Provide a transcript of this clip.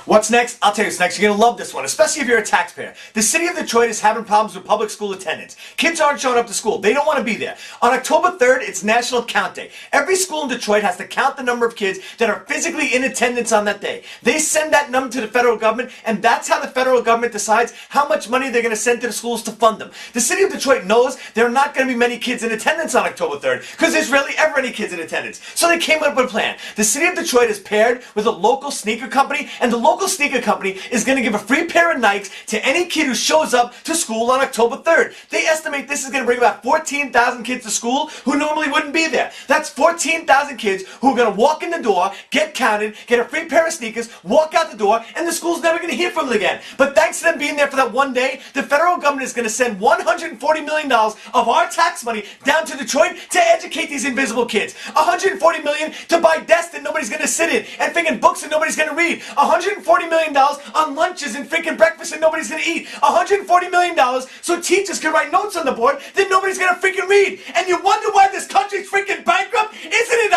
What's next? I'll tell you what's next. You're going to love this one, especially if you're a taxpayer. The city of Detroit is having problems with public school attendance. Kids aren't showing up to school. They don't want to be there. On October 3rd, it's National Count Day. Every school in Detroit has to count the number of kids that are physically in attendance on that day. They send that number to the federal government, and that's how the federal government decides how much money they're going to send to the schools to fund them. The city of Detroit knows there are not going to be many kids in attendance on October 3rd because there's rarely ever any kids in attendance. So they came up with a plan. The city of Detroit is paired with a local sneaker company, and the local sneaker company is going to give a free pair of Nikes to any kid who shows up to school on October 3rd. They estimate this is going to bring about 14,000 kids to school who normally wouldn't be there. That's 14,000 kids who are going to walk in the door, get counted, get a free pair of sneakers, walk out the door, and the school's never going to hear from them again. But thanks to them being there for that one day, the federal government is going to send $140 million of our tax money down to Detroit to educate these invisible kids. $140 million to buy desks that nobody's going to sit in, and freaking books that nobody's going to read. $140 million on lunches and freaking breakfast that nobody's going to eat. $140 million so teachers can write notes on the board that nobody's going to freaking read. And you wonder why this country's freaking bankrupt? Isn't it